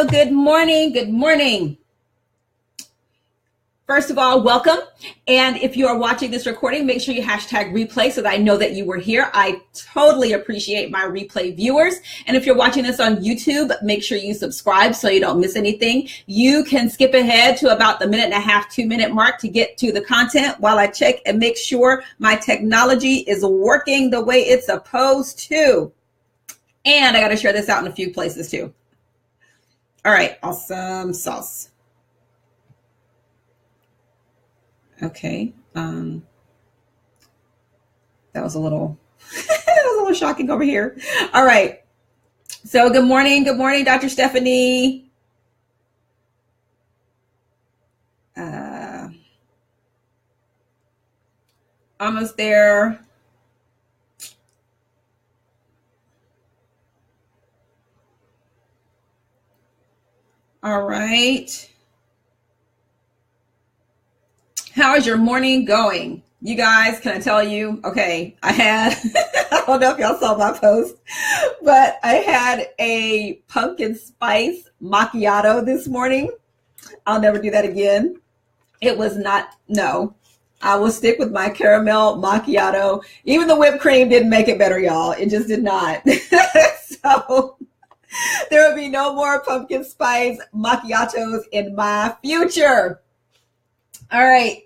Good morning. Good morning. First of all, welcome. And if you are watching this recording, make sure you hashtag replay so that I know that you were here. I totally appreciate my replay viewers. And if you're watching this on YouTube, make sure you subscribe so you don't miss anything. You can skip ahead to about the 1.5 to 2 minute mark to get to the content while I check and make sure my technology is working the way it's supposed to. And I got to share this out in a few places too. All right, awesome sauce. Okay, that was a little, shocking over here. All right, so good morning, Dr. Stephanie. Almost there. All right. How is your morning going? You guys, can I tell you? Okay, I had, I don't know if y'all saw my post, but I had a pumpkin spice macchiato this morning. I'll never do that again. It was not, no. I will stick with my caramel macchiato. Even the whipped cream didn't make it better, y'all. It just did not. So there will be no more pumpkin spice macchiatos in my future. All right.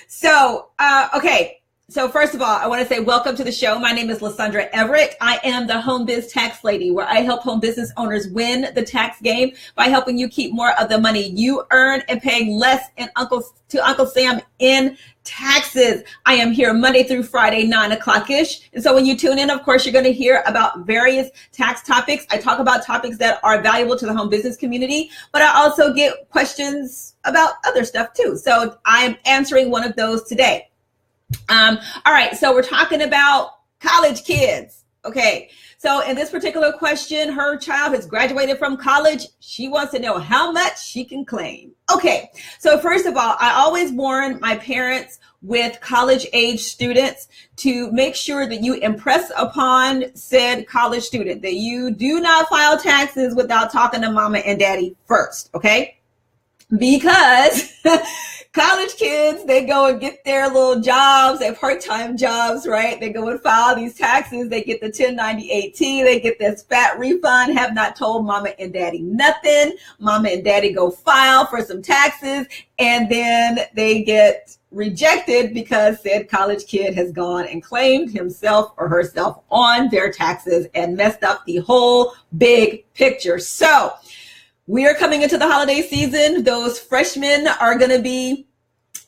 So, okay. So first of all, I want to say welcome to the show. My name is Lysandra Everett. I am the Home Biz Tax Lady, where I help home business owners win the tax game by helping you keep more of the money you earn and paying less to Uncle Sam in taxes. I am here Monday through Friday, 9 o'clock-ish. And so when you tune in, of course, you're going to hear about various tax topics. I talk about topics that are valuable to the home business community, but I also get questions about other stuff too. So I'm answering one of those today. All right. So we're talking about college kids. Okay. So in this particular question, her child has graduated from college. She wants to know how much she can claim. Okay. So first of all, I always warn my parents with college age students to make sure that you impress upon said college student that you do not file taxes without talking to mama and daddy first. Okay. Because college kids, they go and get their little jobs, their part-time jobs, right? They go and file these taxes. They get the 1098-T. They get this fat refund, have not told mama and daddy nothing. Mama and daddy go file for some taxes, and then they get rejected because said college kid has gone and claimed himself or herself on their taxes and messed up the whole big picture. So we are coming into the holiday season. Those freshmen are going to be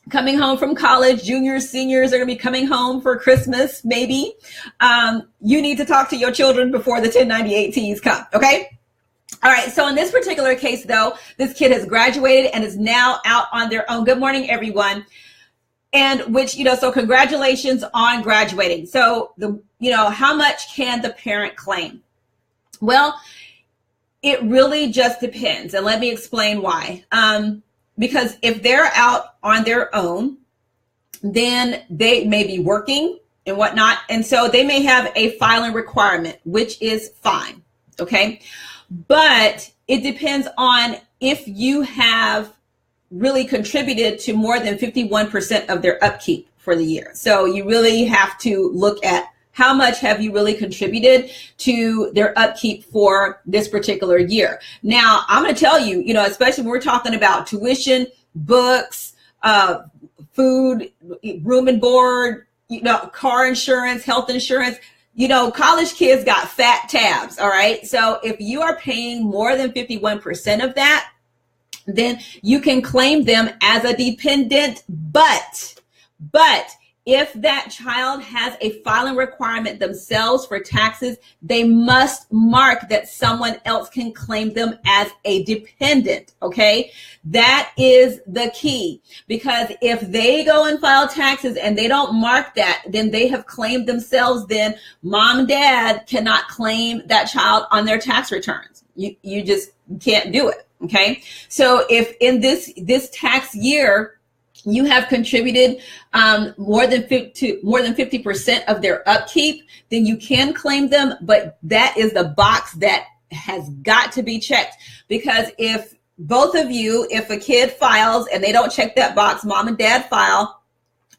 coming home from college. Juniors, seniors are going to be coming home for Christmas, maybe. You need to talk to your children before the 1098-Ts come, okay? All right, so in this particular case, though, this kid has graduated and is now out on their own. Good morning, everyone. And which, so congratulations on graduating. So, how much can the parent claim? Well, it really just depends. And let me explain why. Because if they're out on their own, then they may be working and whatnot. And so they may have a filing requirement, which is fine. Okay. But it depends on if you have really contributed to more than 51% of their upkeep for the year. So you really have to look at how much have you really contributed to their upkeep for this particular year? Now, I'm going to tell you, especially when we're talking about tuition, books, food, room and board, car insurance, health insurance, college kids got fat tabs. All right. So if you are paying more than 51% of that, then you can claim them as a dependent, but if that child has a filing requirement themselves for taxes, they must mark that someone else can claim them as a dependent, okay? That is the key, because if they go and file taxes and they don't mark that, then they have claimed themselves, then mom and dad cannot claim that child on their tax returns. You just can't do it, okay? So if in this tax year, you have contributed more than 50% of their upkeep, then you can claim them. But that is the box that has got to be checked, because if both of you, if a kid files and they don't check that box, mom and dad file,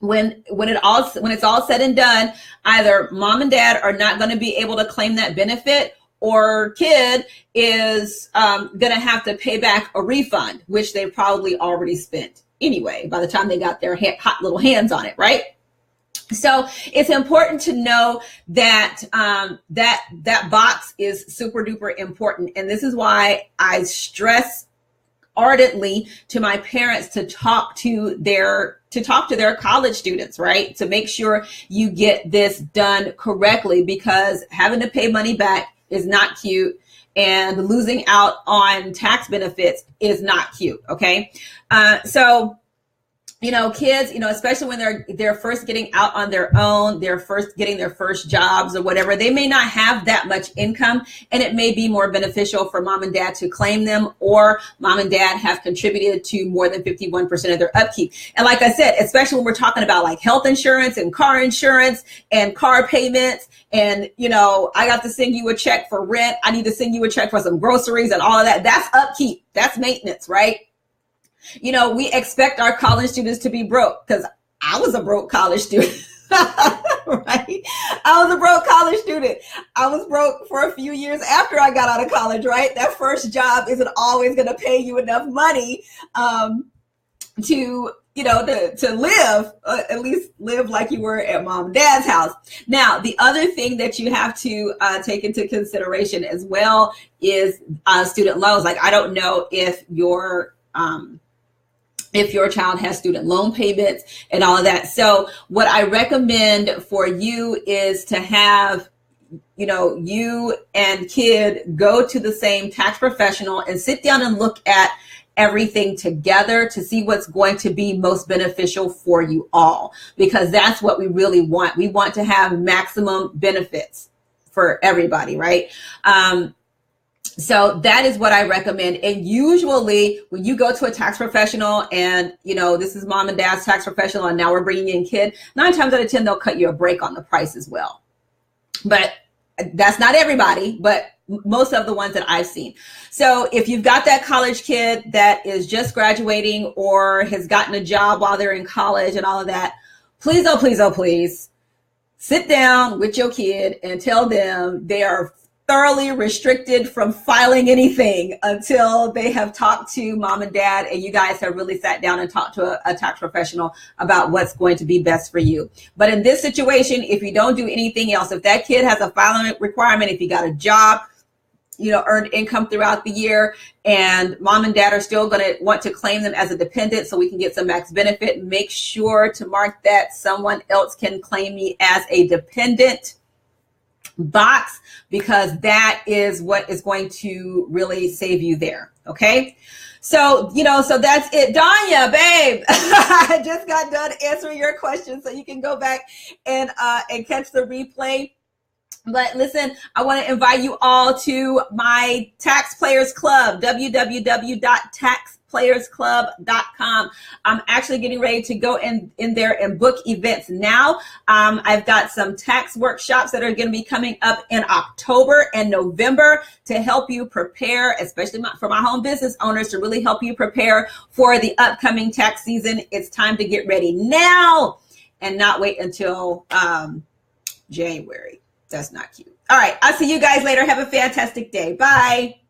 when it's all said and done, either mom and dad are not going to be able to claim that benefit, or kid is going to have to pay back a refund, which they probably already spent anyway by the time they got their hot little hands on it, right? So it's important to know that that box is super duper important. And this is why I stress ardently to my parents to talk to their college students, right? To make sure you get this done correctly, because having to pay money back is not cute, and losing out on tax benefits is not cute. Okay. So, kids, especially when they're first getting out on their own, they're first getting their first jobs or whatever, they may not have that much income, and it may be more beneficial for mom and dad to claim them, or mom and dad have contributed to more than 51% of their upkeep. And like I said, especially when we're talking about like health insurance and car insurance and car payments, and I got to send you a check for rent, I need to send you a check for some groceries and all of that. That's upkeep. That's maintenance, right? We expect our college students to be broke, because I was a broke college student, right? I was a broke college student. I was broke for a few years after I got out of college, right? That first job isn't always going to pay you enough money to live, at least live like you were at mom and dad's house. Now, the other thing that you have to take into consideration as well is student loans. Like, I don't know if your child has student loan payments and all of that. So what I recommend for you is to have, you and kid go to the same tax professional and sit down and look at everything together to see what's going to be most beneficial for you all, because that's what we really want. We want to have maximum benefits for everybody, right? So that is what I recommend. And usually when you go to a tax professional and, this is mom and dad's tax professional, and now we're bringing in kid, 9 times out of 10, they'll cut you a break on the price as well. But that's not everybody, but most of the ones that I've seen. So if you've got that college kid that is just graduating or has gotten a job while they're in college and all of that, please, oh, please, oh, please, sit down with your kid and tell them they are thoroughly restricted from filing anything until they have talked to mom and dad and you guys have really sat down and talked to a tax professional about what's going to be best for you. But in this situation, if you don't do anything else, if that kid has a filing requirement, if you got a job, earned income throughout the year, and mom and dad are still going to want to claim them as a dependent so we can get some max benefit, make sure to mark that someone else can claim me as a dependent box, because that is what is going to really save you there. Okay. So, so that's it. Danya, babe, I just got done answering your question, so you can go back and catch the replay. But listen, I want to invite you all to my Tax Players Club, www.taxplayersclub.com. I'm actually getting ready to go in there and book events now. I've got some tax workshops that are going to be coming up in October and November to help you prepare, especially for my home business owners, to really help you prepare for the upcoming tax season. It's time to get ready now and not wait until January. That's not cute. All right. I'll see you guys later. Have a fantastic day. Bye.